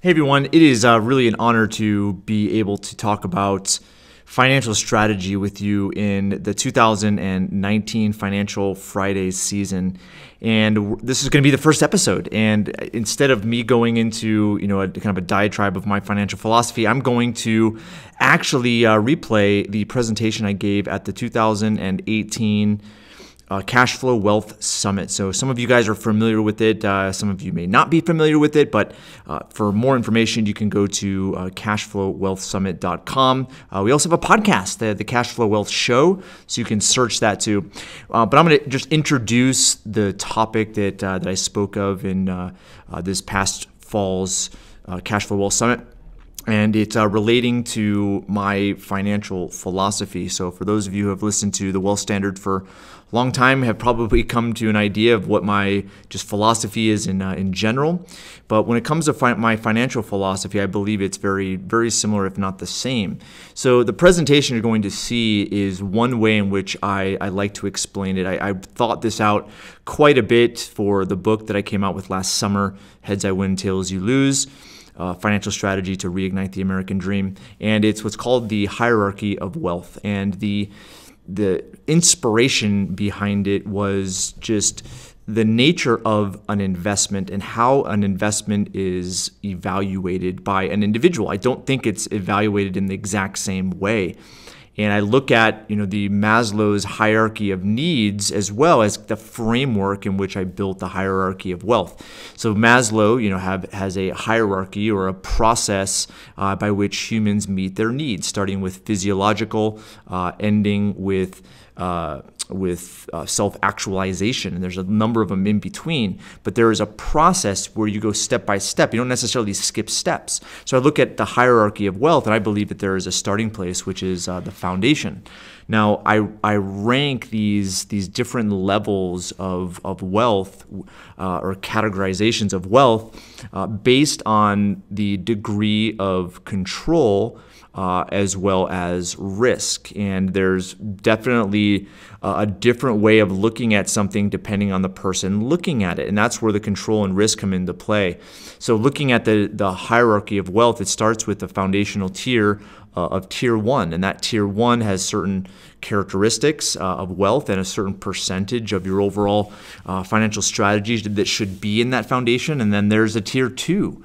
Hey everyone, it is really an honor to be able to talk about financial strategy with you in the 2019 Financial Fridays season. And this is going to be the first episode. And instead of me going into, a kind of a diatribe of my financial philosophy, I'm going to actually replay the presentation I gave at the 2018 Cash Flow Wealth Summit. So some of you guys are familiar with it. Some of you may not be familiar with it, but for more information, you can go to cashflowwealthsummit.com. We also have a podcast, the Cash Flow Wealth Show, so you can search that too. But I'm going to just introduce the topic that I spoke of in this past fall's Cash Flow Wealth Summit. And it's relating to my financial philosophy. So for those of you who have listened to the Wealth Standard for a long time, have probably come to an idea of what my just philosophy is in general. But when it comes to my financial philosophy, I believe it's very, very similar, if not the same. So the presentation you're going to see is one way in which I like to explain it. I thought this out quite a bit for the book that I came out with last summer, Heads I Win, Tails You Lose. Financial strategy to reignite the American dream, and it's what's called the hierarchy of wealth. And the inspiration behind it was just the nature of an investment and how an investment is evaluated by an individual. I don't think it's evaluated in the exact same way. And I look at the Maslow's hierarchy of needs as well as the framework in which I built the hierarchy of wealth. So Maslow has a hierarchy or a process by which humans meet their needs, starting with physiological, ending with self-actualization, and there's a number of them in between, but there is a process where you go step by step. You don't necessarily skip steps. So I look at the hierarchy of wealth, and I believe that there is a starting place, which is the foundation. Now, I rank these different levels of wealth or categorizations of wealth based on the degree of control as well as risk. And there's definitely a different way of looking at something depending on the person looking at it. And that's where the control and risk come into play. So looking at the hierarchy of wealth, it starts with the foundational tier of tier 1. And that tier 1 has certain characteristics of wealth and a certain percentage of your overall financial strategies that should be in that foundation. And then there's a tier 2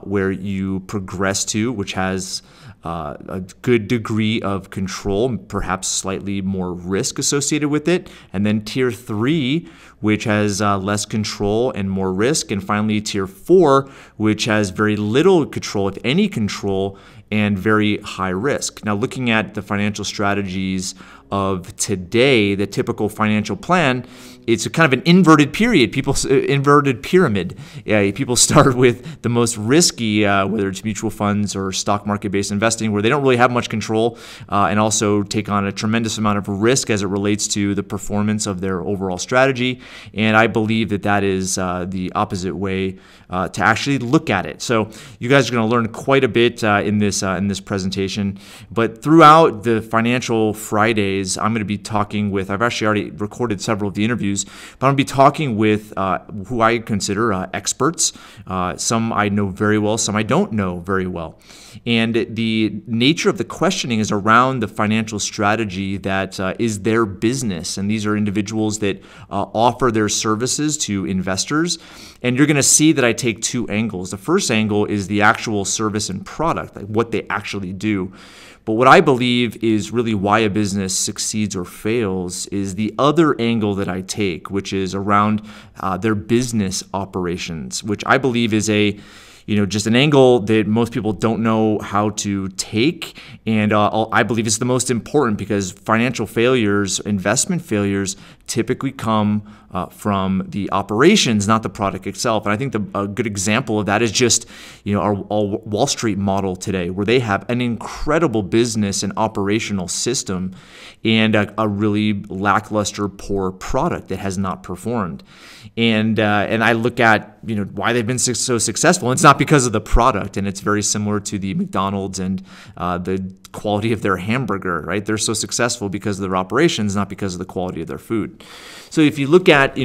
where you progress to, which has a good degree of control, perhaps slightly more risk associated with it. And then tier 3, which has less control and more risk. And finally, tier 4, which has very little control, if any control, and very high risk. Now, looking at the financial strategies of today, the typical financial plan, it's a kind of an inverted inverted pyramid. People start with the most risky, whether it's mutual funds or stock market-based investing, where they don't really have much control and also take on a tremendous amount of risk as it relates to the performance of their overall strategy. And I believe that is the opposite way to actually look at it. So you guys are going to learn quite a bit in this presentation. But throughout the Financial Fridays, I'm going to be talking with, I've actually already recorded several of the interviews, but I'm going to be talking with who I consider experts. Some I know very well, some I don't know very well. And the nature of the questioning is around the financial strategy that is their business. And these are individuals that offer their services to investors. And you're going to see that I take two angles. The first angle is the actual service and product, like what they actually do. But what I believe is really why a business succeeds or fails is the other angle that I take, which is around their business operations, which I believe is just an angle that most people don't know how to take. And I believe it's the most important because financial failures, investment failures typically come from the operations, not the product itself. And I think a good example of that is just our Wall Street model today, where they have an incredible business and operational system and a really lackluster, poor product that has not performed. And I look at why they've been so successful. And it's not because of the product, and it's very similar to the McDonald's and the quality of their hamburger, right? They're so successful because of their operations, not because of the quality of their food. So if you look at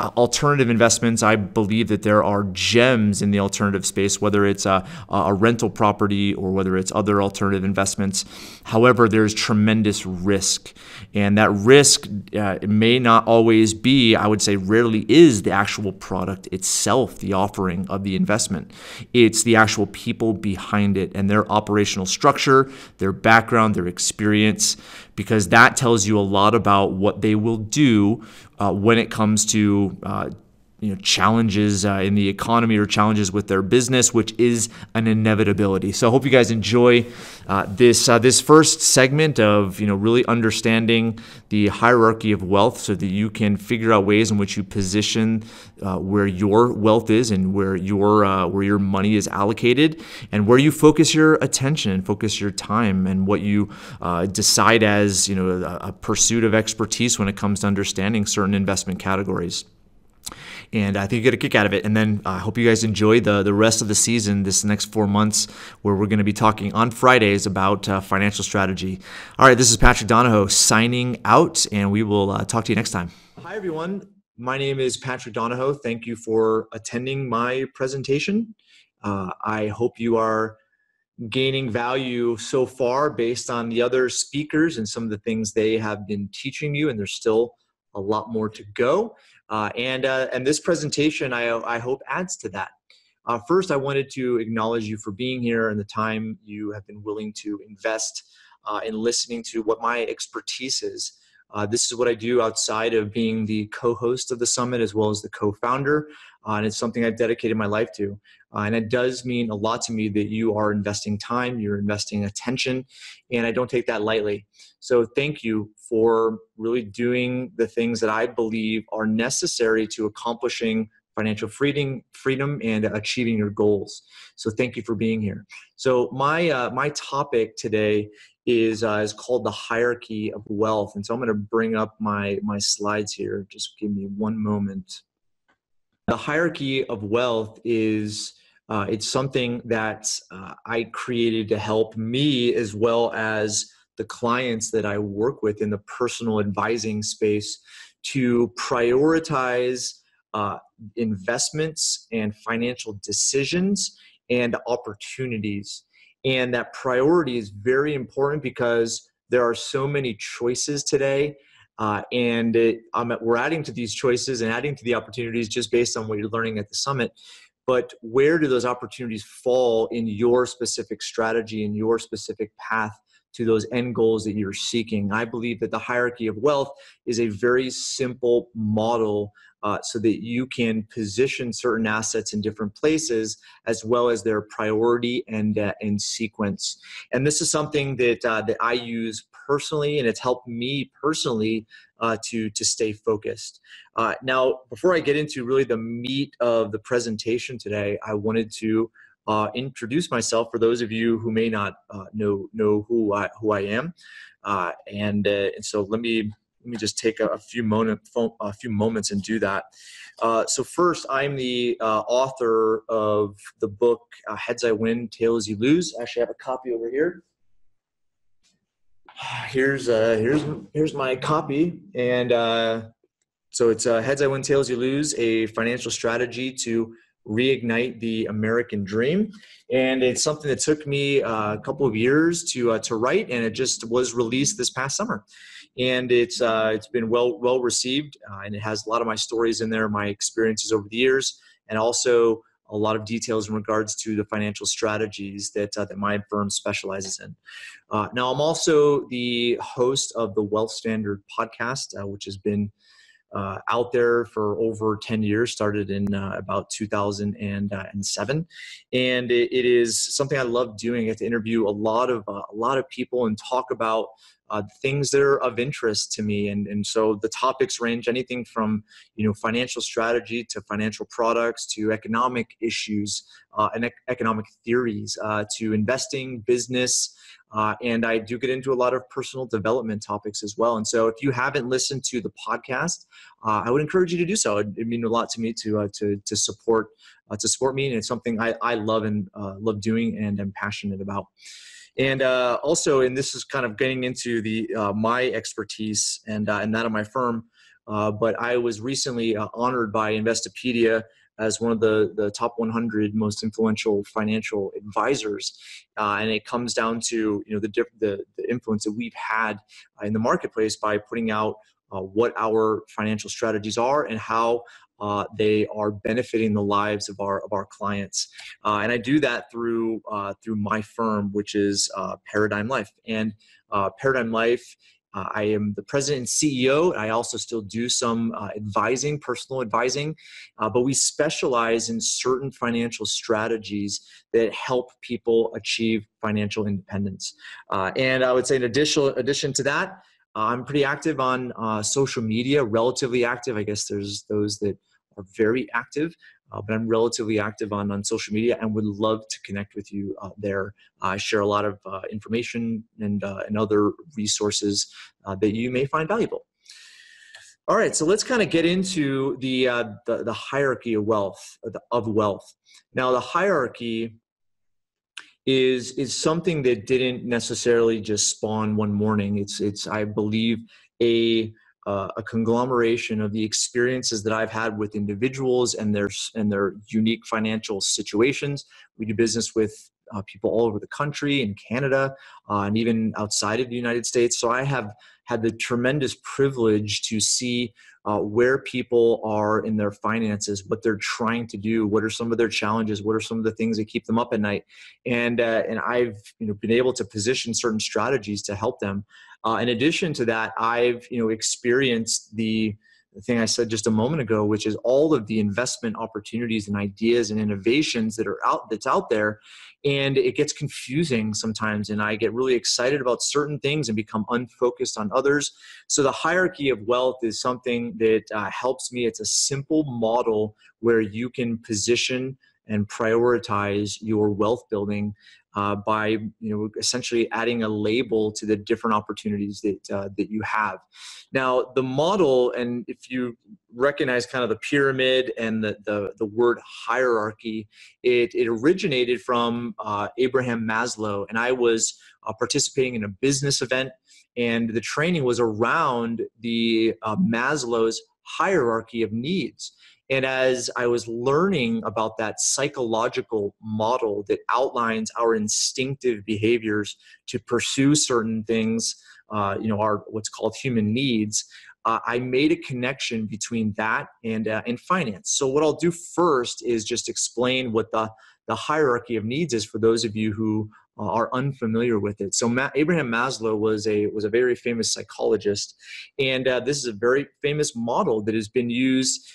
alternative investments, I believe that there are gems in the alternative space, whether it's a rental property or whether it's other alternative investments. However, there's tremendous risk, and that risk it may not always be, I would say rarely is, the actual product itself, the offering of the investment. It's the actual people behind it and their operational structure, their background, their experience, because that tells you a lot about what they will do when it comes to challenges in the economy or challenges with their business, which is an inevitability. So I hope you guys enjoy this first segment of really understanding the hierarchy of wealth, so that you can figure out ways in which you position where your wealth is and where your money is allocated, and where you focus your attention and focus your time, and what you decide as a pursuit of expertise when it comes to understanding certain investment categories. And I think you get a kick out of it. And then I hope you guys enjoy the rest of the season, this next 4 months, where we're going to be talking on Fridays about financial strategy. All right, this is Patrick Donahoe signing out, and we will talk to you next time. Hi, everyone. My name is Patrick Donahoe. Thank you for attending my presentation. I hope you are gaining value so far based on the other speakers and some of the things they have been teaching you, and there's still a lot more to go. And this presentation, I hope, adds to that. First, I wanted to acknowledge you for being here and the time you have been willing to invest in listening to what my expertise is. This is what I do outside of being the co-host of the summit as well as the co-founder, and it's something I've dedicated my life to. And it does mean a lot to me that you are investing time, you're investing attention, and I don't take that lightly. So thank you for really doing the things that I believe are necessary to accomplishing financial freedom and achieving your goals. So thank you for being here. So my topic today is called the hierarchy of wealth. And so I'm going to bring up my slides here. Just give me one moment. The hierarchy of wealth is it's something that I created to help me as well as the clients that I work with in the personal advising space to prioritize investments and financial decisions and opportunities. And that priority is very important because there are so many choices today. We're adding to these choices and adding to the opportunities just based on what you're learning at the summit. But where do those opportunities fall in your specific strategy, in your specific path to those end goals that you're seeking? I believe that the hierarchy of wealth is a very simple model so that you can position certain assets in different places as well as their priority and sequence. And this is something that I use personally, and it's helped me personally to stay focused. Now, before I get into really the meat of the presentation today, I wanted to introduce myself for those of you who may not know who I am, and so let me just take a few moments and do that. So first, I'm the author of the book Heads I Win, Tails You Lose. Actually, I have a copy over here. Here's my copy, and so it's Heads I Win, Tails You Lose: A Financial Strategy to Reignite the American Dream. And it's something that took me a couple of years to write, and it just was released this past summer. And it's been well received, and it has a lot of my stories in there, my experiences over the years, and also a lot of details in regards to the financial strategies that my firm specializes in. Now, I'm also the host of the Wealth Standard podcast, which has been out there for over 10 years, started in about 2007. And it is something I love doing. I get to interview a lot of people and talk about things that are of interest to me. And so the topics range anything from, financial strategy to financial products to economic issues and economic theories to investing, business. And I do get into a lot of personal development topics as well. And so if you haven't listened to the podcast, I would encourage you to do so. It'd mean a lot to me to support me. And it's something I love and love doing and am passionate about. And also, and this is kind of getting into the my expertise and that of my firm, but I was recently honored by Investopedia as one of the top 100 most influential financial advisors, and it comes down to the influence that we've had in the marketplace by putting out what our financial strategies are and how they are benefiting the lives of our clients, and I do that through my firm, which is Paradigm Life. And Paradigm Life, I am the president and CEO. I also still do some advising, personal advising, but we specialize in certain financial strategies that help people achieve financial independence. And I would say in addition to that, I'm pretty active on social media, relatively active. I guess there's those that are very active, but I'm relatively active on social media and would love to connect with you there. I share a lot of information and other resources that you may find valuable. All right, so let's kind of get into the hierarchy of wealth. Now, the hierarchy is something that didn't necessarily just spawn one morning. It's I believe a conglomeration of the experiences that I've had with individuals and their unique financial situations. We do business with people all over the country, in Canada, and even outside of the United States. So I have had the tremendous privilege to see where people are in their finances, what they're trying to do, what are some of their challenges, what are some of the things that keep them up at night, and I've been able to position certain strategies to help them. In addition to that, I've experienced the thing I said just a moment ago, which is all of the investment opportunities and ideas and innovations that's out there. And it gets confusing sometimes, and I get really excited about certain things and become unfocused on others. So the hierarchy of wealth is something that helps me. It's a simple model where you can position and prioritize your wealth building by essentially adding a label to the different opportunities that you have. Now, the model, and if you recognize kind of the pyramid and the word hierarchy, it originated from Abraham Maslow, and I was participating in a business event, and the training was around the Maslow's hierarchy of needs. And as I was learning about that psychological model that outlines our instinctive behaviors to pursue certain things, our what's called human needs, I made a connection between that and finance. So what I'll do first is just explain what the hierarchy of needs is for those of you who are unfamiliar with it. So Abraham Maslow was a very famous psychologist, and this is a very famous model that has been used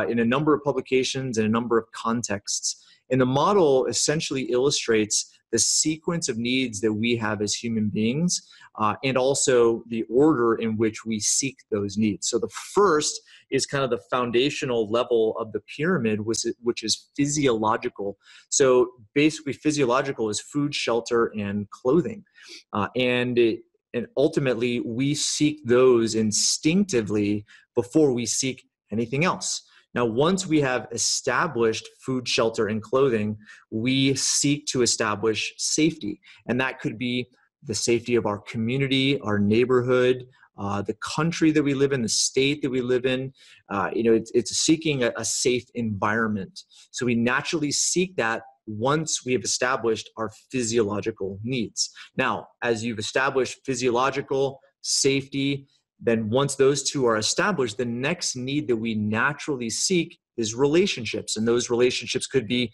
in a number of publications and a number of contexts. And the model essentially illustrates the sequence of needs that we have as human beings, and also the order in which we seek those needs. So the first is kind of the foundational level of the pyramid, which is physiological. So basically, physiological is food, shelter, and clothing. And ultimately, we seek those instinctively before we seek anything else. Now, once we have established food, shelter, and clothing, we seek to establish safety. And that could be the safety of our community, our neighborhood, the country that we live in, the state that we live in. It's seeking a safe environment. So we naturally seek that once we have established our physiological needs. Now, as you've established physiological, safety, then once those two are established, the next need that we naturally seek is relationships. And those relationships could be,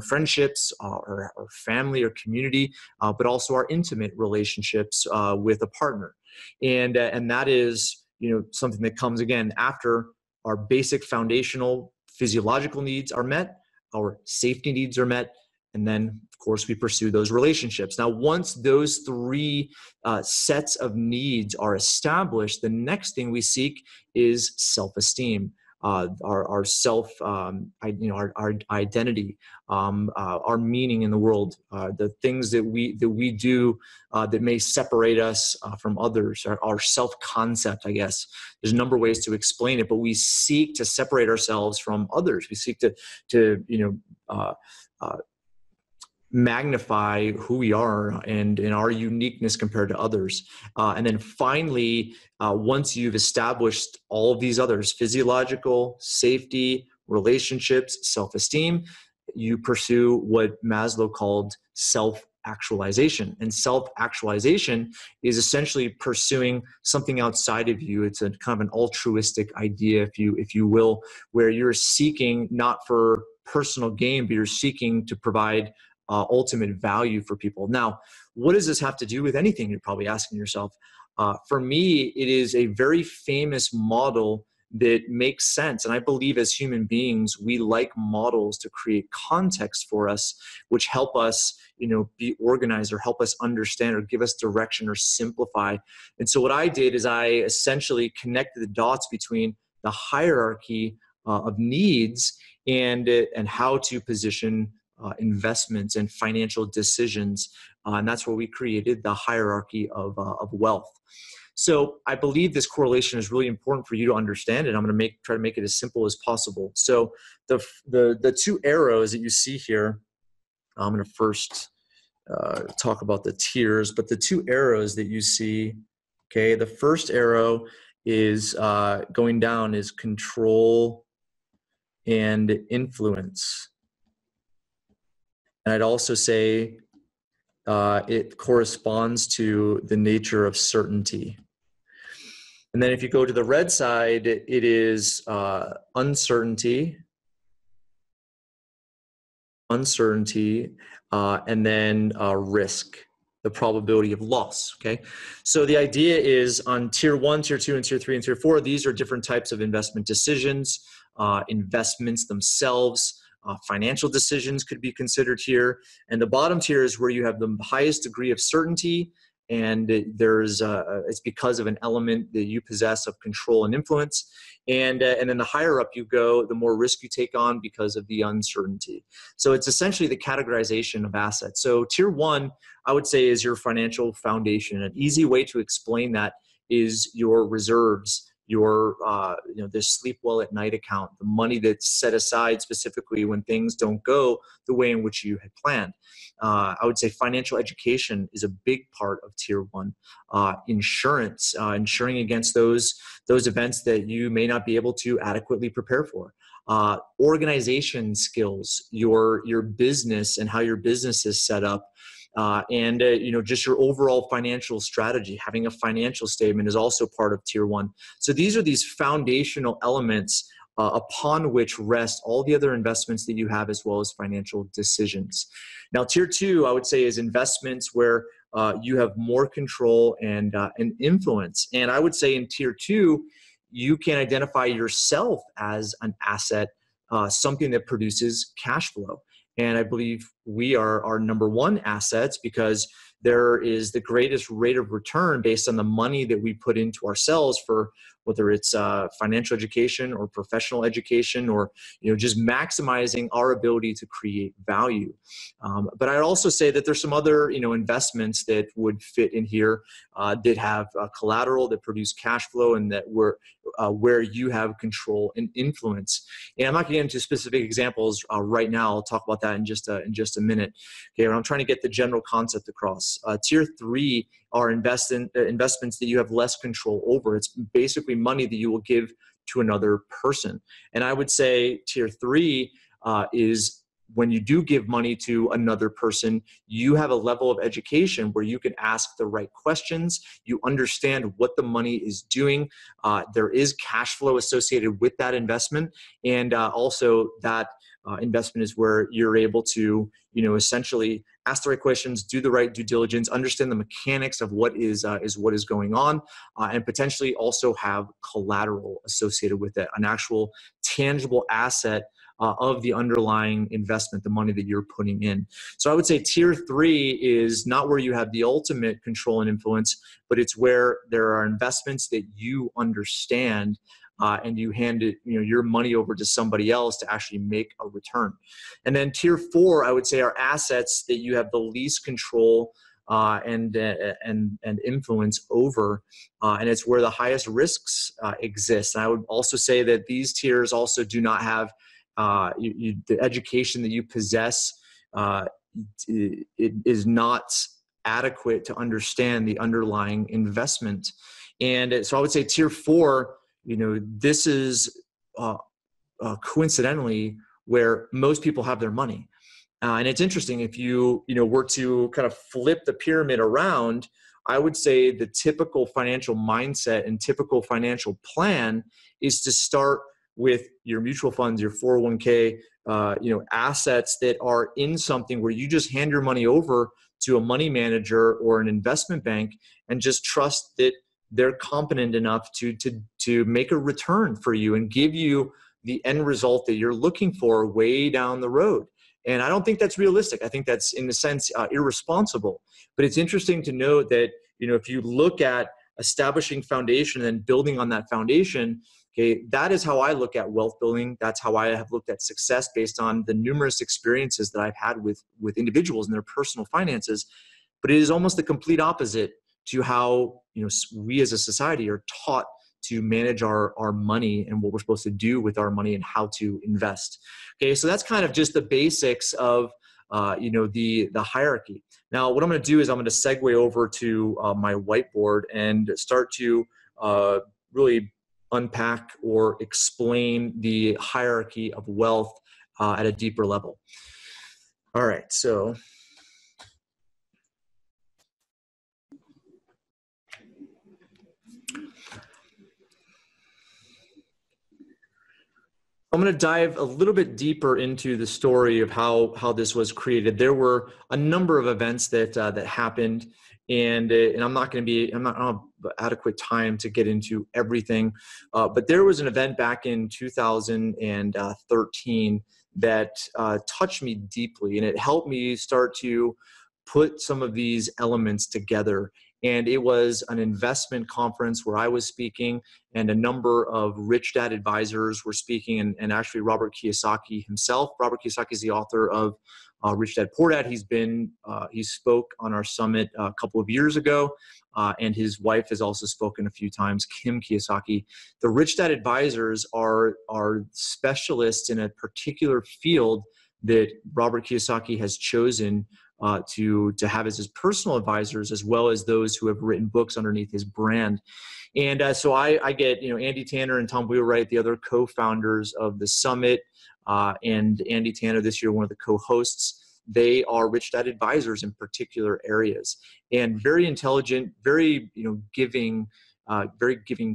friendships or family or community, but also our intimate relationships with a partner. And that is, something that comes again after our basic foundational physiological needs are met, our safety needs are met, And then, of course, we pursue those relationships. Now, once those three sets of needs are established, the next thing we seek is self-esteem, our self, our identity, our meaning in the world, the things that we do that may separate us from others, our self-concept, I guess. There's a number of ways to explain it, but we seek to separate ourselves from others. We seek to magnify who we are and our uniqueness compared to others. And then finally, once you've established all of these others, physiological, safety, relationships, self-esteem, you pursue what Maslow called self-actualization. And self-actualization is essentially pursuing something outside of you. It's a kind of an altruistic idea, if you will, where you're seeking not for personal gain, but you're seeking to provide ultimate value for people. Now, what does this have to do with anything? You're probably asking yourself. For me, it is a very famous model that makes sense. And I believe as human beings, we like models to create context for us, which help us, be organized or help us understand or give us direction or simplify. And so what I did is I essentially connected the dots between the hierarchy of needs and how to position investments and financial decisions. And that's where we created the hierarchy of wealth. So I believe this correlation is really important for you to understand, and I'm going to try to make it as simple as possible. So the two arrows that you see here, I'm going to first talk about the tiers, but the two arrows that you see, okay, the first arrow is going down is control and influence. And I'd also say it corresponds to the nature of certainty. And then if you go to the red side, it is uncertainty, and then risk, the probability of loss, okay? So the idea is on tier 1, tier 2, and tier 3, and tier 4, these are different types of investment decisions, investments themselves. Financial decisions could be considered here. And the bottom tier is where you have the highest degree of certainty, and it's because of an element that you possess of control and influence. And then the higher up you go, the more risk you take on because of the uncertainty. So it's essentially the categorization of assets. So tier 1, I would say, is your financial foundation. An easy way to explain that is your reserves, your the sleep well at night account, the money that's set aside specifically when things don't go the way in which you had planned. I would say financial education is a big part of tier 1. Insurance, insuring against those events that you may not be able to adequately prepare for. Organization skills, your business and how your business is set up. And just your overall financial strategy. Having a financial statement is also part of tier 1. So these are these foundational elements upon which rest all the other investments that you have, as well as financial decisions. Now, tier 2, I would say, is investments where you have more control and influence. And I would say in tier 2, you can identify yourself as an asset, something that produces cash flow. And I believe we are our number 1 assets, because there is the greatest rate of return based on the money that we put into ourselves, for whether it's financial education or professional education, or just maximizing our ability to create value. But I'd also say that there's some other investments that would fit in here that have collateral, that produce cash flow, and that where you have control and influence. And I'm not going to get into specific examples right now. I'll talk about that in just a minute. Okay, but I'm trying to get the general concept across. Tier 3 are investments that you have less control over. It's basically money that you will give to another person. And I would say tier 3 is when you do give money to another person, you have a level of education where you can ask the right questions. You understand what the money is doing. There is cash flow associated with that investment. And also that investment is where you're able to, essentially ask the right questions, do the right due diligence, understand the mechanics of what is going on, and potentially also have collateral associated with it, an actual tangible asset of the underlying investment, the money that you're putting in. So I would say tier 3 is not where you have the ultimate control and influence, but it's where there are investments that you understand, and you hand it, your money over to somebody else to actually make a return. And then tier 4, I would say, are assets that you have the least control and influence over, and it's where the highest risks exist. And I would also say that these tiers also do not have the education that you possess. It is not adequate to understand the underlying investment. And so I would say tier 4, this is coincidentally where most people have their money. And it's interesting, if you were to kind of flip the pyramid around, I would say the typical financial mindset and typical financial plan is to start with your mutual funds, your 401k, assets that are in something where you just hand your money over to a money manager or an investment bank and just trust that they're competent enough to make a return for you and give you the end result that you're looking for way down the road. And I don't think that's realistic. I think that's, in a sense, irresponsible. But it's interesting to note that, if you look at establishing foundation and then building on that foundation, okay, that is how I look at wealth building. That's how I have looked at success based on the numerous experiences that I've had with individuals and their personal finances. But it is almost the complete opposite to how we as a society are taught to manage our money and what we're supposed to do with our money and how to invest. Okay, so that's kind of just the basics of the hierarchy. Now, what I'm going to do is I'm going to segue over to my whiteboard and start to really unpack or explain the hierarchy of wealth at a deeper level. All right, so I'm going to dive a little bit deeper into the story of how this was created. There were a number of events that happened, and I'm not going to have adequate time to get into everything, but there was an event back in 2013 that touched me deeply, and it helped me start to put some of these elements together. And it was an investment conference where I was speaking, and a number of rich dad advisors were speaking, and actually Robert Kiyosaki himself. Robert Kiyosaki is the author of Rich Dad Poor Dad. He spoke on our summit a couple of years ago, and his wife has also spoken a few times, Kim Kiyosaki. The rich dad advisors are specialists in a particular field that Robert Kiyosaki has chosen to have as his personal advisors, as well as those who have written books underneath his brand. And so I get, Andy Tanner and Tom Wheelwright, the other co-founders of the summit, and Andy Tanner this year, one of the co-hosts. They are rich dad advisors in particular areas, and very intelligent, very giving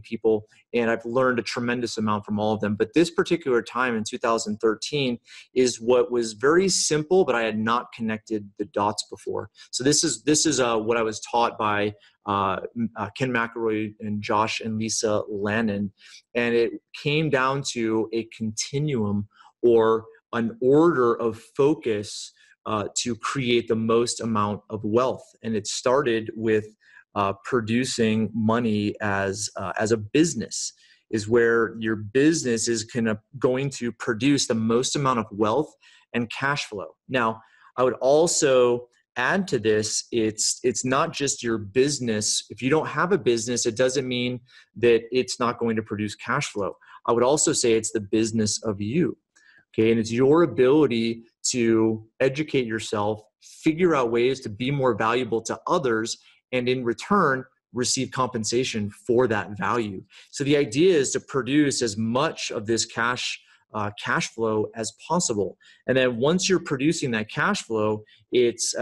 people, and I've learned a tremendous amount from all of them. But this particular time in 2013 is what was very simple, but I had not connected the dots before. So this is what I was taught by Ken McElroy and Josh and Lisa Lannon, and it came down to a continuum or an order of focus to create the most amount of wealth. And it started with producing money as a business, is where your business is going to produce the most amount of wealth and cash flow. Now, I would also add to this, it's not just your business. If you don't have a business, it doesn't mean that it's not going to produce cash flow. I would also say it's the business of you. Okay, and it's your ability to educate yourself, figure out ways to be more valuable to others, and in return, receive compensation for that value. So the idea is to produce as much of this cash flow as possible. And then once you're producing that cash flow, it's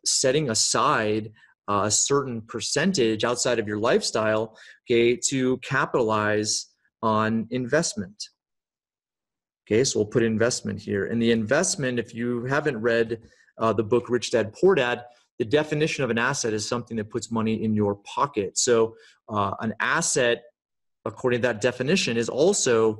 setting aside a certain percentage outside of your lifestyle, okay, to capitalize on investment. Okay, so we'll put investment here. And the investment, if you haven't read the book Rich Dad Poor Dad, the definition of an asset is something that puts money in your pocket. So an asset according to that definition, is also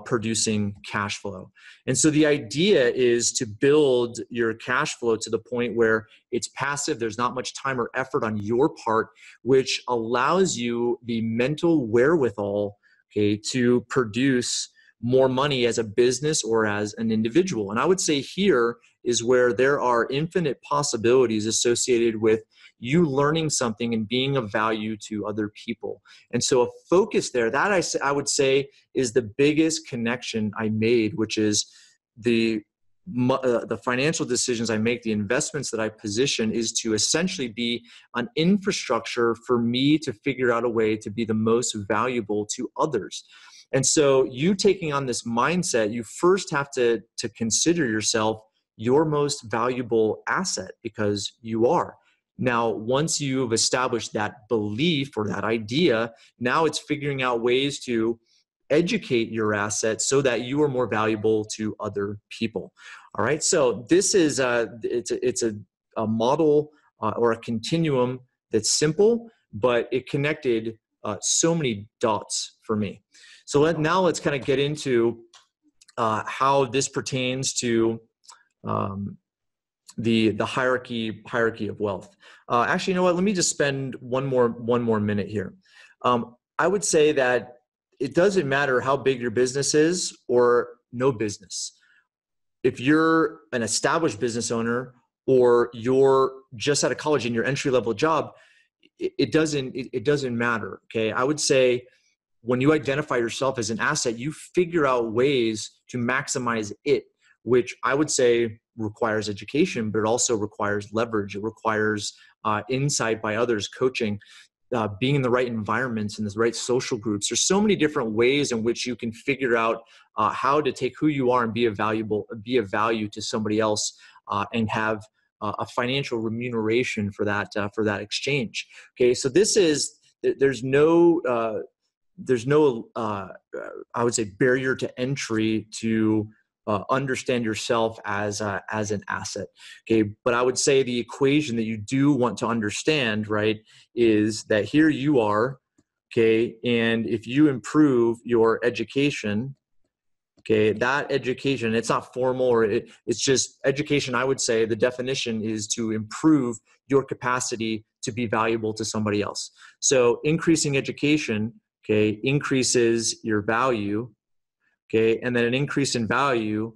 producing cash flow. And so the idea is to build your cash flow to the point where it's passive, there's not much time or effort on your part, which allows you the mental wherewithal, okay, to produce more money as a business or as an individual. And I would say here is where there are infinite possibilities associated with you learning something and being of value to other people. And so a focus there, that I would say is the biggest connection I made, which is the financial decisions I make, the investments that I position, is to essentially be an infrastructure for me to figure out a way to be the most valuable to others. And so you taking on this mindset, you first have to consider yourself your most valuable asset, because you are. Now, once you've established that belief or that idea, now it's figuring out ways to educate your assets so that you are more valuable to other people. All right. So this is it's a model or a continuum that's simple, but it connected so many dots for me. So now let's kind of get into how this pertains to the hierarchy of wealth. Actually, you know what? Let me just spend one more minute here. I would say that it doesn't matter how big your business is or no business. If you're an established business owner or you're just out of college in your entry-level job, it doesn't matter. Okay, I would say when you identify yourself as an asset, you figure out ways to maximize it, which I would say requires education, but it also requires leverage. It requires insight by others, coaching, being in the right environments and the right social groups. There's so many different ways in which you can figure out how to take who you are and be of value to somebody else, and have a financial remuneration for that exchange. Okay, so there's no I would say barrier to entry to understand yourself as an asset. Okay, but I would say the equation that you do want to understand, right, is that here you are, okay, and if you improve your education, okay, that education, it's not formal or it's just education. I would say the definition is to improve your capacity to be valuable to somebody else. So increasing education, okay, increases your value. Okay, and then an increase in value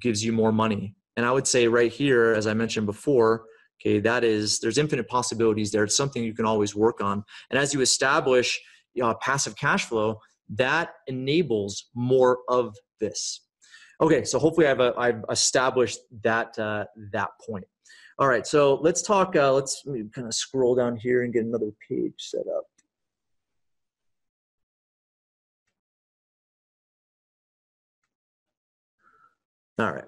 gives you more money. And I would say right here, as I mentioned before, okay, there's infinite possibilities there. It's something you can always work on. And as you establish passive cash flow, that enables more of this. Okay, so hopefully I've established that point. All right, so let's talk. Let me kind of scroll down here and get another page set up. All right.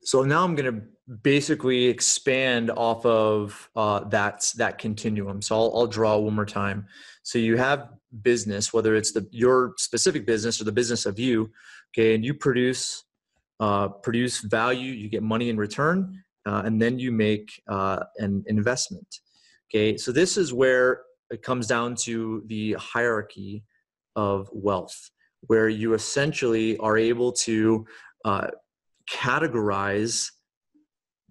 So now I'm going to basically expand off of that continuum. So I'll draw one more time. So you have business, whether it's your specific business or the business of you, okay, and you produce value, you get money in return, and then you make an investment. Okay, so this is where it comes down to the hierarchy of wealth, where you essentially are able to categorize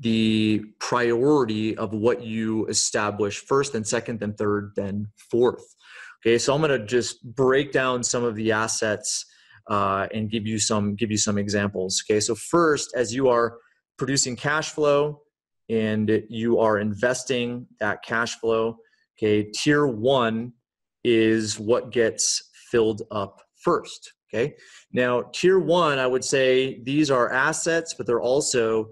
the priority of what you establish first, then second, then third, then fourth. Okay, so I'm going to just break down some of the assets and give you some examples. Okay, so first, as you are producing cash flow and you are investing that cash flow, okay, tier one is what gets filled up first. Okay, now tier one, I would say these are assets, but they're also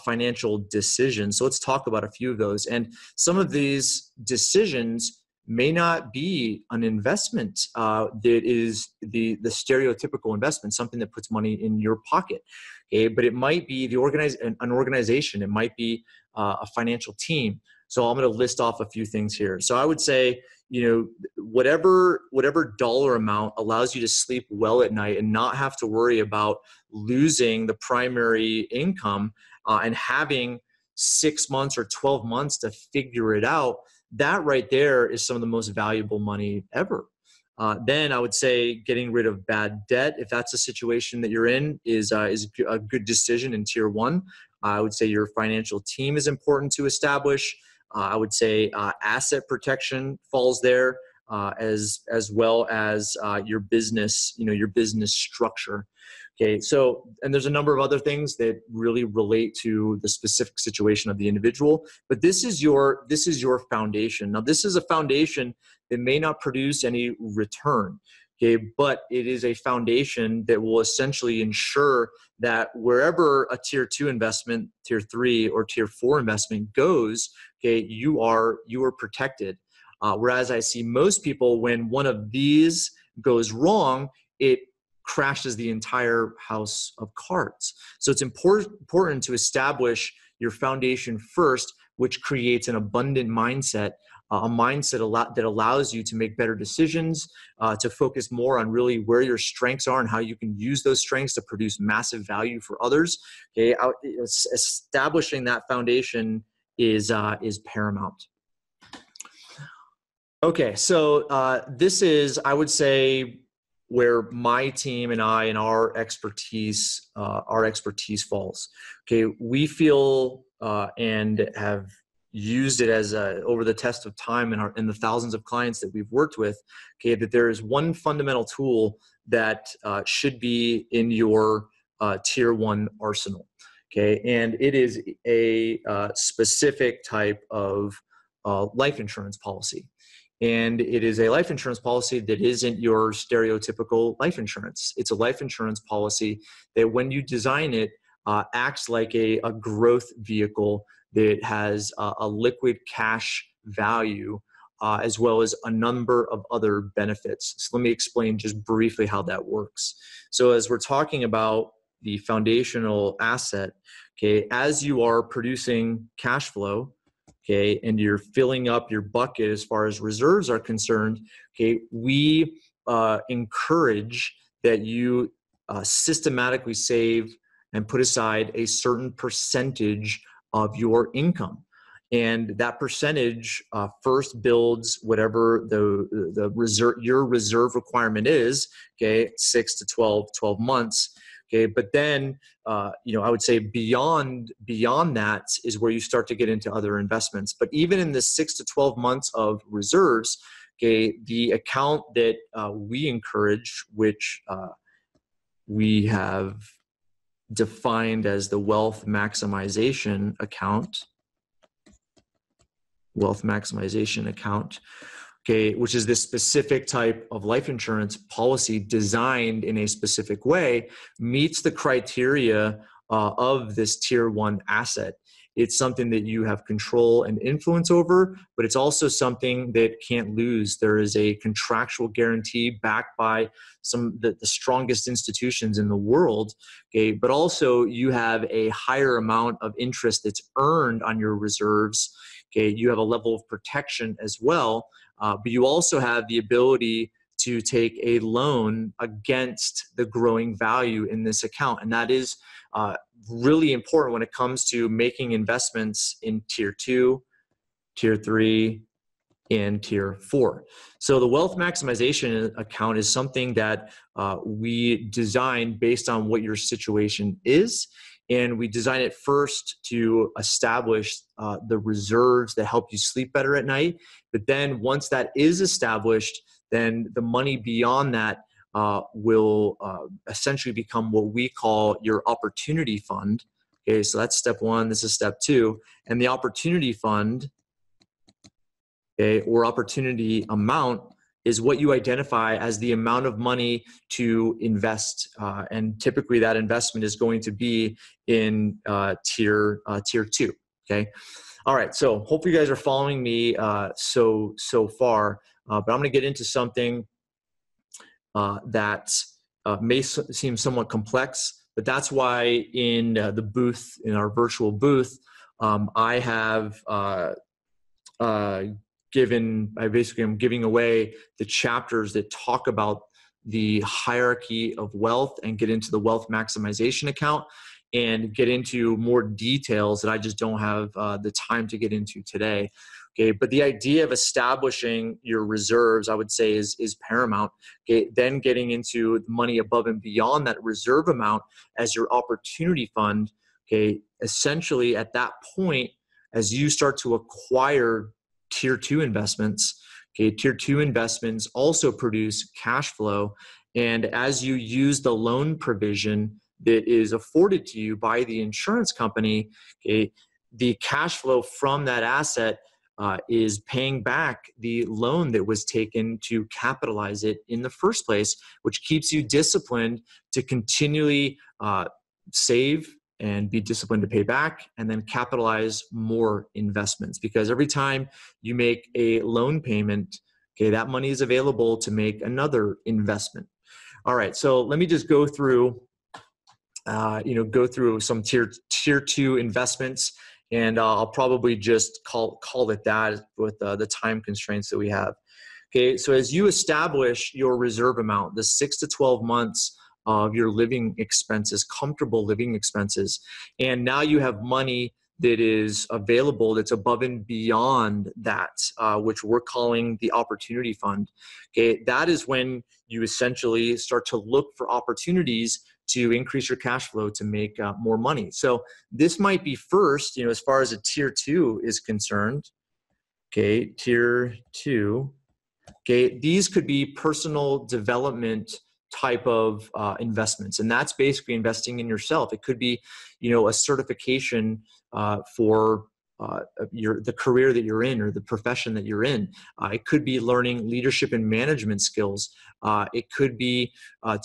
financial decisions. So let's talk about a few of those. And some of these decisions may not be an investment that is the stereotypical investment, something that puts money in your pocket. Okay, but it might be an organization. It might be a financial team. So I'm going to list off a few things here. So I would say, whatever dollar amount allows you to sleep well at night and not have to worry about losing the primary income and having 6 months or 12 months to figure it out, that right there is some of the most valuable money ever. Then I would say getting rid of bad debt, if that's a situation that you're in, is a good decision in tier one. I would say your financial team is important to establish. I would say asset protection falls there, as well as your business, your business structure. Okay, so, and there's a number of other things that really relate to the specific situation of the individual, but this is your foundation. Now, this is a foundation that may not produce any return, okay, but it is a foundation that will essentially ensure that wherever a tier 2 investment, tier 3, or tier 4 investment goes, okay, you are protected. Whereas I see most people, when one of these goes wrong, it crashes the entire house of cards. So it's important to establish your foundation first, which creates an abundant mindset, a mindset that allows you to make better decisions, to focus more on really where your strengths are and how you can use those strengths to produce massive value for others. Okay, establishing that foundation is paramount. Okay, so this is, I would say, where my team and I and our expertise falls. Okay, we feel and have used it as over the test of time in the thousands of clients that we've worked with. Okay, that there is one fundamental tool that should be in your tier 1 arsenal. Okay, and it is a specific type of life insurance policy. And it is a life insurance policy that isn't your stereotypical life insurance. It's a life insurance policy that, when you design it, acts like a growth vehicle that has a liquid cash value, as well as a number of other benefits. So let me explain just briefly how that works. So as we're talking about the foundational asset, okay, as you are producing cash flow, okay, and you're filling up your bucket as far as reserves are concerned, okay, we encourage that you systematically save and put aside a certain percentage of your income. And that percentage first builds whatever your reserve requirement is, okay, 6 to 12 months. Okay, but then, I would say beyond that is where you start to get into other investments. But even in the 6 to 12 months of reserves, okay, the account that we encourage, which we have defined as the wealth maximization account, okay, which is this specific type of life insurance policy designed in a specific way, meets the criteria of this tier 1 asset. It's something that you have control and influence over, but it's also something that can't lose. There is a contractual guarantee backed by some of the strongest institutions in the world, okay, but also you have a higher amount of interest that's earned on your reserves. Okay, you have a level of protection as well. But you also have the ability to take a loan against the growing value in this account. And that is really important when it comes to making investments in tier 2, tier 3, and tier 4. So the wealth maximization account is something that we design based on what your situation is. And we design it first to establish the reserves that help you sleep better at night. But then once that is established, then the money beyond that will essentially become what we call your opportunity fund. Okay, so that's step 1. This is step 2. And the opportunity fund, okay, or opportunity amount, is what you identify as the amount of money to invest. And typically that investment is going to be in tier 2, okay? All right, so hopefully you guys are following me so far, but I'm gonna get into something that may seem somewhat complex, but that's why in the booth, in our virtual booth, I have I'm giving away the chapters that talk about the hierarchy of wealth and get into the wealth maximization account and get into more details that I just don't have the time to get into today. Okay, but the idea of establishing your reserves, I would say, is paramount. Okay, then getting into money above and beyond that reserve amount as your opportunity fund. Okay, essentially at that point, as you start to acquire tier two investments, okay, tier two investments also produce cash flow, and as you use the loan provision that is afforded to you by the insurance company, okay, the cash flow from that asset is paying back the loan that was taken to capitalize it in the first place, which keeps you disciplined to continually save and be disciplined to pay back and then capitalize more investments. Because every time you make a loan payment, okay, that money is available to make another investment. All right, so let me just go through go through some tier two investments, and I'll probably just call it that with the time constraints that we have. Okay, so as you establish your reserve amount, the 6 to 12 months of your living expenses, comfortable living expenses, and now you have money that is available that's above and beyond that, which we're calling the opportunity fund. Okay, that is when you essentially start to look for opportunities to increase your cash flow to make more money. So this might be first, as far as a tier two is concerned. Okay, tier two. Okay, these could be personal development type of investments, and that's basically investing in yourself. It could be, a certification for the career that you're in or the profession that you're in. It could be learning leadership and management skills. It could be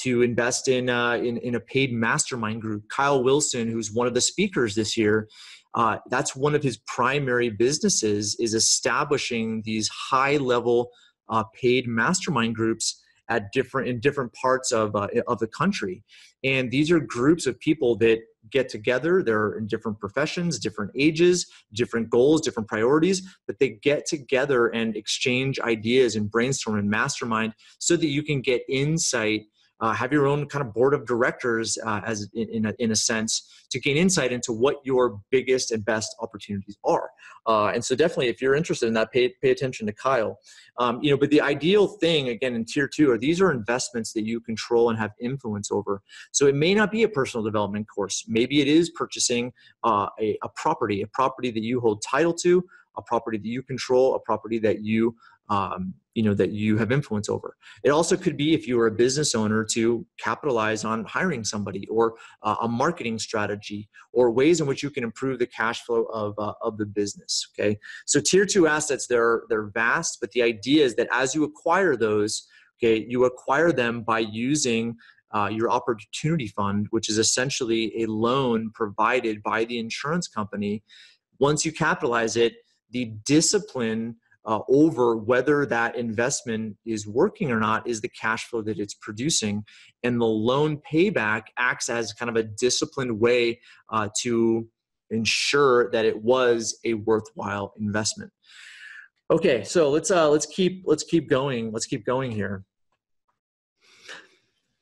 to invest in a paid mastermind group. Kyle Wilson, who's one of the speakers this year, that's one of his primary businesses, is establishing these high-level paid mastermind groups in different parts of the country. And these are groups of people that get together. They're in different professions, different ages, different goals, different priorities, but they get together and exchange ideas and brainstorm and mastermind so that you can get insight, have your own kind of board of directors in a sense, to gain insight into what your biggest and best opportunities are. And so definitely, if you're interested in that, pay attention to Kyle. But the ideal thing, again, in tier two, these are investments that you control and have influence over. So it may not be a personal development course. Maybe it is purchasing a property that you hold title to, a property that you control, a property that you that you have influence over. It also could be, if you are a business owner, to capitalize on hiring somebody, or a marketing strategy, or ways in which you can improve the cash flow of the business. Okay, so tier two assets, they're vast, but the idea is that as you acquire those, okay, you acquire them by using your opportunity fund, which is essentially a loan provided by the insurance company. Once you capitalize it, the discipline over whether that investment is working or not is the cash flow that it's producing. And the loan payback acts as kind of a disciplined way to ensure that it was a worthwhile investment. Okay, so let's keep going. Let's keep going here.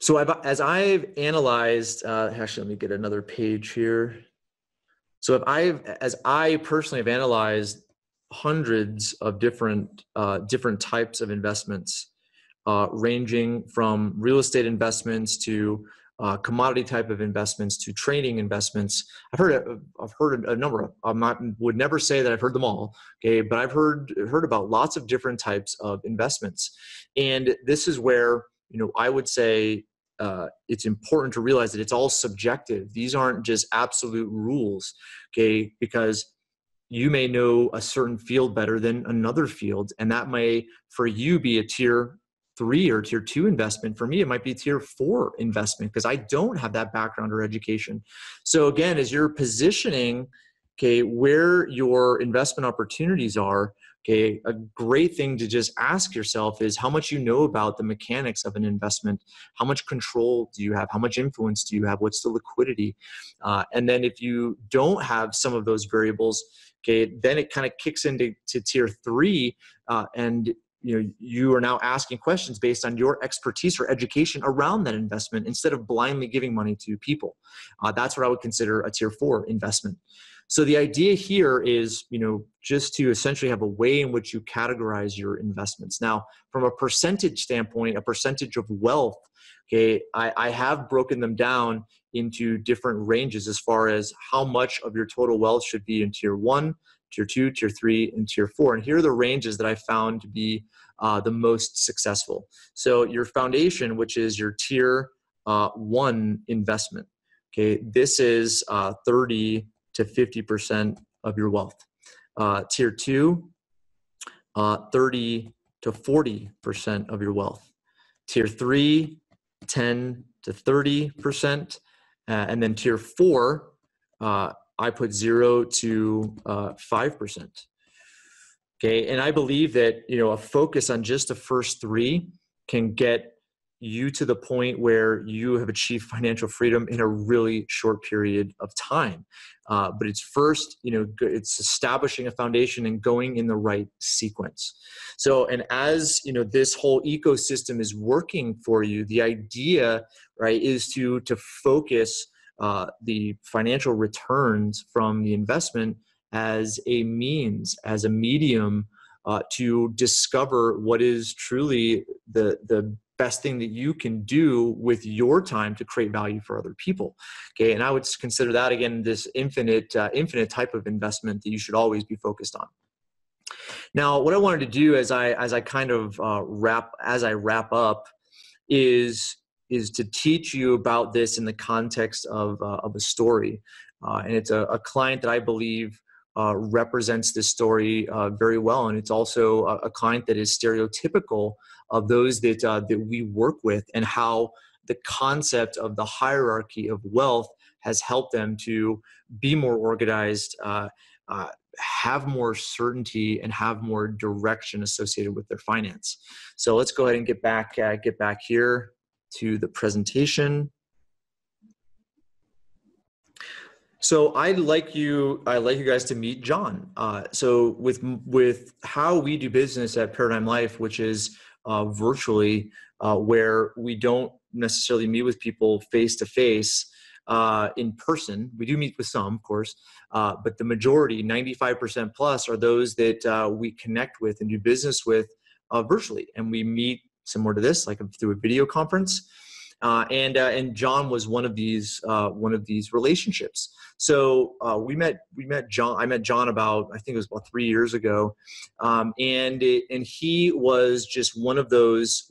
So as I've analyzed, actually, let me get another page here. So as I personally have analyzed hundreds of different types of investments, ranging from real estate investments to commodity type of investments to trading investments. I've heard a number of. Would never say that I've heard them all. Okay, but I've heard about lots of different types of investments, and this is where I would say it's important to realize that it's all subjective. These aren't just absolute rules. Okay, because you may know a certain field better than another field, and that may, for you, be a tier 3 or tier 2 investment. For me, it might be tier 4 investment because I don't have that background or education. So again, as you're positioning, okay, where your investment opportunities are, okay, a great thing to just ask yourself is how much you know about the mechanics of an investment. How much control do you have? How much influence do you have? What's the liquidity? And then if you don't have some of those variables, okay, then it kind of kicks into tier 3, and you are now asking questions based on your expertise or education around that investment instead of blindly giving money to people. That's what I would consider a tier 4 investment. So the idea here is, just to essentially have a way in which you categorize your investments. Now, from a percentage standpoint, a percentage of wealth, okay, I have broken them down into different ranges as far as how much of your total wealth should be in tier 1, tier 2, tier 3, and tier 4. And here are the ranges that I found to be the most successful. So your foundation, which is your tier 1 investment, okay, this is 30 to 50% of your wealth. Tier 2, 30 to 40% of your wealth. Tier 3, 10 to 30%. And then tier 4, I put 0 to 5%. Okay, and I believe that a focus on just the first 3 can get you to the point where you have achieved financial freedom in a really short period of time. But it's first, it's establishing a foundation and going in the right sequence. So, and as this whole ecosystem is working for you, the idea, right, is to focus the financial returns from the investment as a means, as a medium to discover what is truly the best thing that you can do with your time to create value for other people. Okay, and I would consider that, again, this infinite type of investment that you should always be focused on. Now, what I wanted to do as I kind of wrap up is to teach you about this in the context of a story, and it's a client that I believe represents this story very well, and it's also a client that is stereotypical of those that we work with, and how the concept of the hierarchy of wealth has helped them to be more organized, have more certainty, and have more direction associated with their finance. So let's go ahead and get back here to the presentation. So I'd like you guys to meet John. So with how we do business at Paradigm Life, which is virtually, where we don't necessarily meet with people face to face in person. We do meet with some, of course, but the majority, 95% plus, are those that we connect with and do business with virtually, and we meet similar to this, like through a video conference. And John was one of these relationships. So we met John. I met John about, I think it was about 3 years ago, and he was just one of those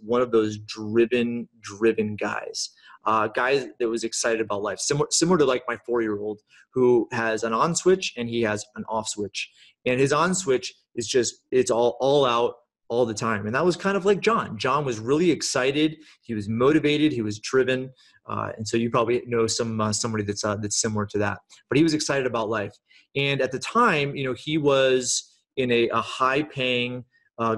driven guys. Guy that was excited about life, similar to like my 4-year-old, who has an on switch and he has an off switch, and his on switch is just, it's all out all the time. And that was kind of like John. John was really excited. He was motivated. He was driven. And so you probably know somebody that's similar to that. But he was excited about life. And at the time, he was in a high-paying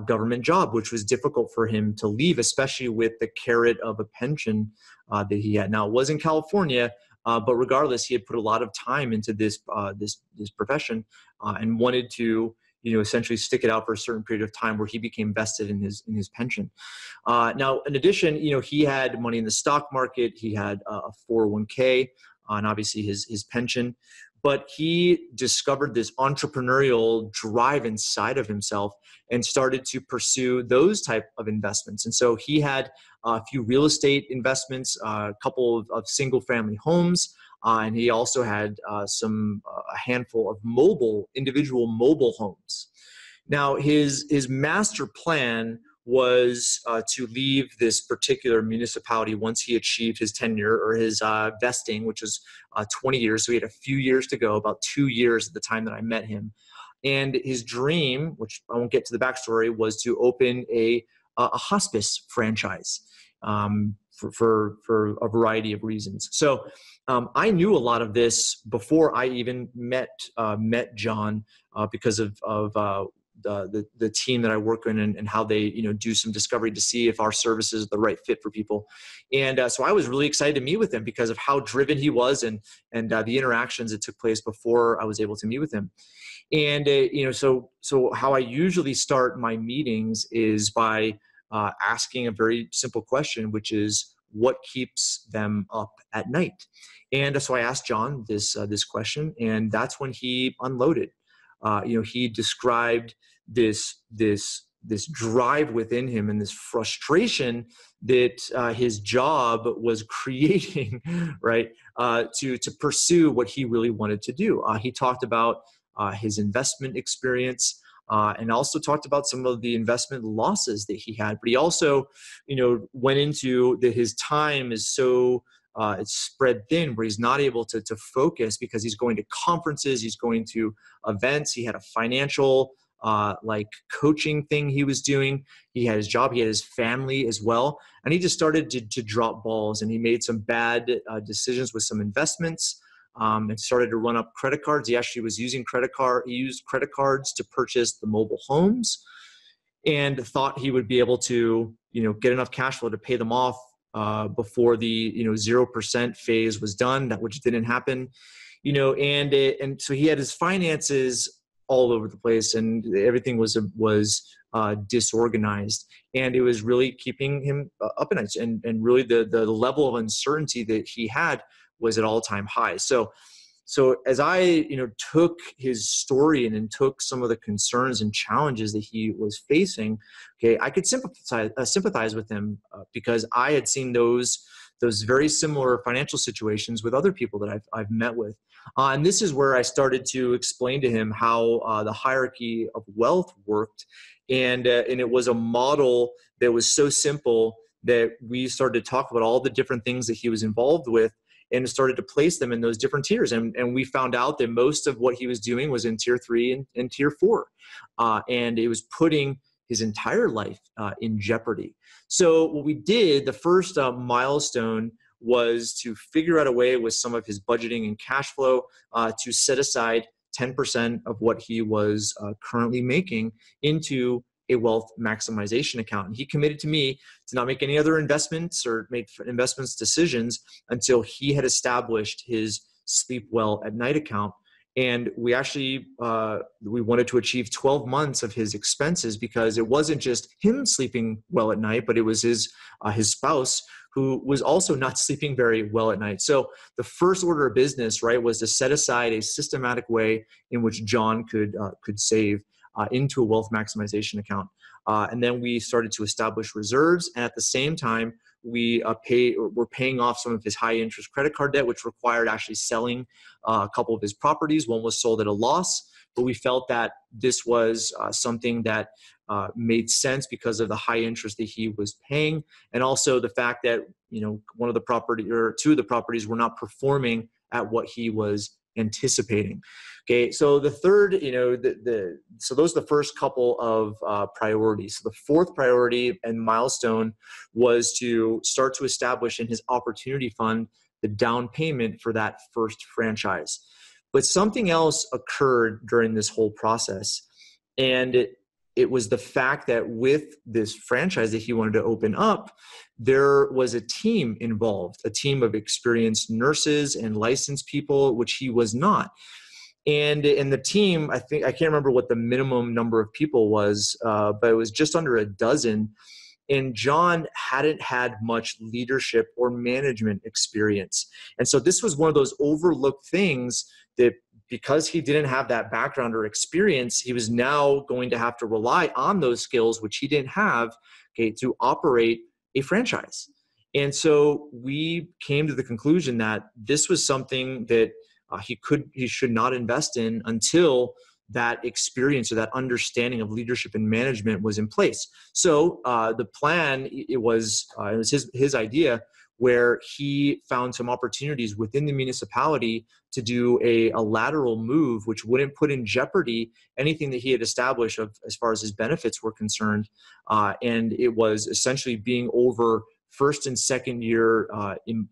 government job, which was difficult for him to leave, especially with the carrot of a pension that he had. Now, it was in California, but regardless, he had put a lot of time into this profession and wanted to essentially stick it out for a certain period of time where he became vested in his pension. Now, in addition, he had money in the stock market. He had a 401k and obviously his pension. But he discovered this entrepreneurial drive inside of himself and started to pursue those type of investments. And so he had a few real estate investments, a couple of single family homes, and he also had a handful of individual mobile homes. Now, his master plan was to leave this particular municipality once he achieved his tenure or his vesting, which was 20 years. So he had a few years to go, about 2 years at the time that I met him. And his dream, which I won't get to the backstory, was to open a hospice franchise for a variety of reasons. So I knew a lot of this before I even met John because of the team that I work in and how they do some discovery to see if our service is the right fit for people. And so I was really excited to meet with him because of how driven he was and the interactions that took place before I was able to meet with him. And so how I usually start my meetings is by asking a very simple question, which is, what keeps them up at night? And so I asked John this question, and that's when he unloaded. He described this drive within him and this frustration that his job was creating, right? To pursue what he really wanted to do. He talked about his investment experience, and also talked about some of the investment losses that he had. But he also, went into that his time is so it's spread thin, where he's not able to focus because he's going to conferences, he's going to events. He had a financial coaching thing he was doing. He had his job, he had his family as well, and he just started to drop balls, and he made some bad decisions with some investments. And started to run up credit cards. He actually was using he used credit cards to purchase the mobile homes, and thought he would be able to, get enough cash flow to pay them off before the 0% phase was done, which didn't happen. And so he had his finances all over the place, and everything was disorganized, and it was really keeping him up at night. And really the level of uncertainty that he had was at all-time high. So as I took his story and took some of the concerns and challenges that he was facing, okay, I could sympathize with him because I had seen those very similar financial situations with other people that I've met with. And this is where I started to explain to him how the hierarchy of wealth worked. And it was a model that was so simple that we started to talk about all the different things that he was involved with, and started to place them in those different tiers. And we found out that most of what he was doing was in tier 3 and tier 4. And it was putting his entire life in jeopardy. So what we did, the first milestone, was to figure out a way with some of his budgeting and cash flow to set aside 10% of what he was currently making into a wealth maximization account. And he committed to me to not make any other investments or make investments decisions until he had established his sleep well at night account. And we actually, we wanted to achieve 12 months of his expenses, because it wasn't just him sleeping well at night, but it was his spouse, who was also not sleeping very well at night. So the first order of business, right, was to set aside a systematic way in which John could save into a wealth maximization account. And then we started to establish reserves. And at the same time, we're paying off some of his high interest credit card debt, which required actually selling a couple of his properties. One was sold at a loss, but we felt that this was something that made sense because of the high interest that he was paying. And also the fact that, one of the property or two of the properties were not performing at what he was anticipating. Okay, so the third, so those are the first couple of priorities. So the fourth priority and milestone was to start to establish in his opportunity fund the down payment for that first franchise. But something else occurred during this whole process, and it was the fact that with this franchise that he wanted to open up, there was a team involved, a team of experienced nurses and licensed people, which he was not. And in the team, I can't remember what the minimum number of people was, but it was just under a dozen. And John hadn't had much leadership or management experience. And so this was one of those overlooked things that, because he didn't have that background or experience, he was now going to have to rely on those skills, which he didn't have, okay, to operate a franchise. And so we came to the conclusion that this was something that he should not invest in until that experience or that understanding of leadership and management was in place. So the plan, it was his idea, where he found some opportunities within the municipality to do a lateral move, which wouldn't put in jeopardy anything that he had established as far as his benefits were concerned. And it was essentially being over first and second year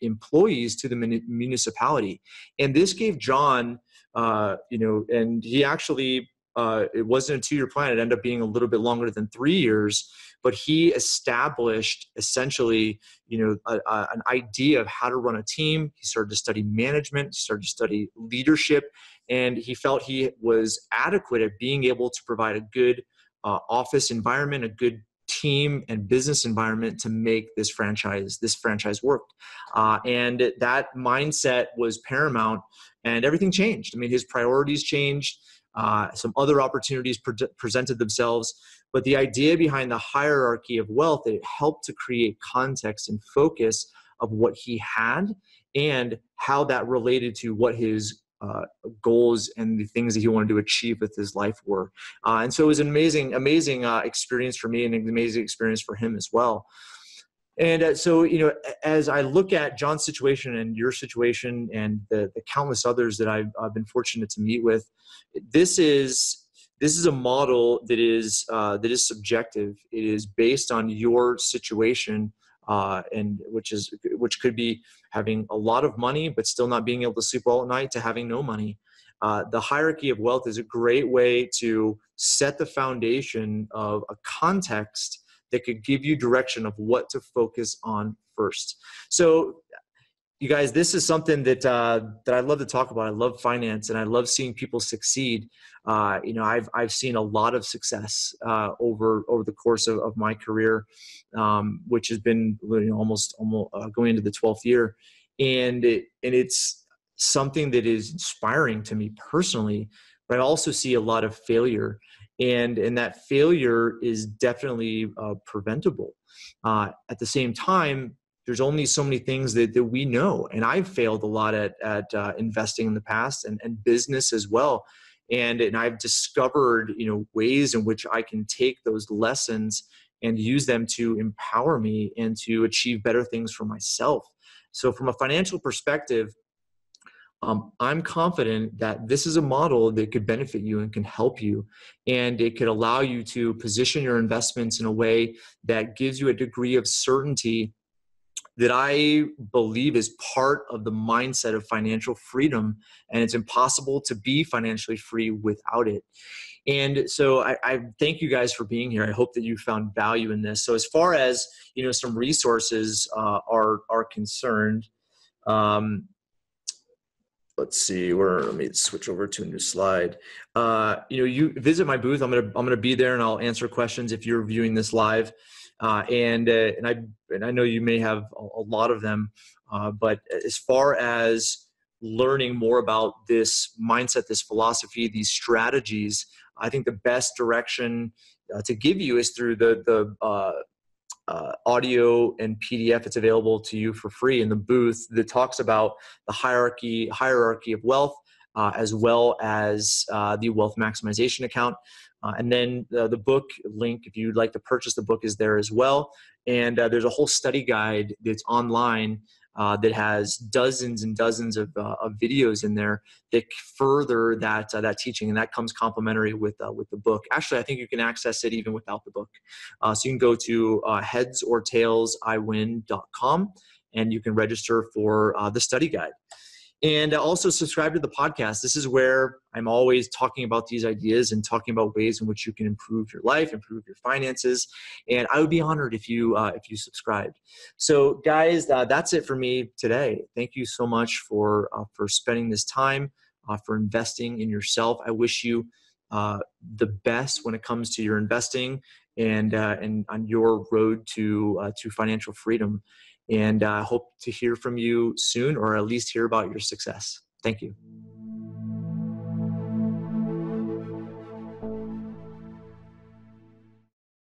employees to the municipality. And this gave John, and he actually, it wasn't a 2-year plan. It ended up being a little bit longer than 3 years. but he established essentially, an idea of how to run a team. He started to study management, he started to study leadership, and he felt he was adequate at being able to provide a good office environment, a good team and business environment to make this franchise work. And that mindset was paramount, and everything changed. I mean, his priorities changed. Some other opportunities presented themselves, but the idea behind the hierarchy of wealth, it helped to create context and focus of what he had and how that related to what his goals and the things that he wanted to achieve with his life were. And so it was an amazing experience for me, and an amazing experience for him as well. And so, as I look at John's situation and your situation and the countless others that I've been fortunate to meet with, this is a model that is subjective. It is based on your situation, and which could be having a lot of money but still not being able to sleep well at night, to having no money. The hierarchy of wealth is a great way to set the foundation of a context that could give you direction of what to focus on first. So, you guys, this is something that I love to talk about. I love finance, and I love seeing people succeed. I've seen a lot of success over the course of my career, which has been almost going into the 12th year, and it's something that is inspiring to me personally. But I also see a lot of failure, and that failure is definitely preventable. At the same time, there's only so many things that we know. And I've failed a lot at investing in the past, and business as well. And I've discovered, ways in which I can take those lessons and use them to empower me and to achieve better things for myself. So from a financial perspective, I'm confident that this is a model that could benefit you and can help you. And it could allow you to position your investments in a way that gives you a degree of certainty that I believe is part of the mindset of financial freedom. And it's impossible to be financially free without it. And so I thank you guys for being here. I hope that you found value in this. So as far as, some resources are concerned, let's see, let me switch over to a new slide. You visit my booth. I'm gonna be there, and I'll answer questions if you're viewing this live. And I know you may have a lot of them, but as far as learning more about this mindset, this philosophy, these strategies, I think the best direction to give you is through the audio and PDF. It's available to you for free in the booth that talks about the hierarchy of wealth, as well as the wealth maximization account. And then the book link, if you'd like to purchase the book, is there as well. And there's a whole study guide that's online that has dozens and dozens of videos in there that further that teaching, and that comes complimentary with the book. Actually, I think you can access it even without the book. So you can go to headsortailsiwin.com, and you can register for the study guide. And also subscribe to the podcast. This is where I'm always talking about these ideas and talking about ways in which you can improve your life, improve your finances. And I would be honored if you subscribed. So guys, that's it for me today. Thank you so much for spending this time, for investing in yourself. I wish you the best when it comes to your investing and on your road to financial freedom. And I hope to hear from you soon, or at least hear about your success. Thank you.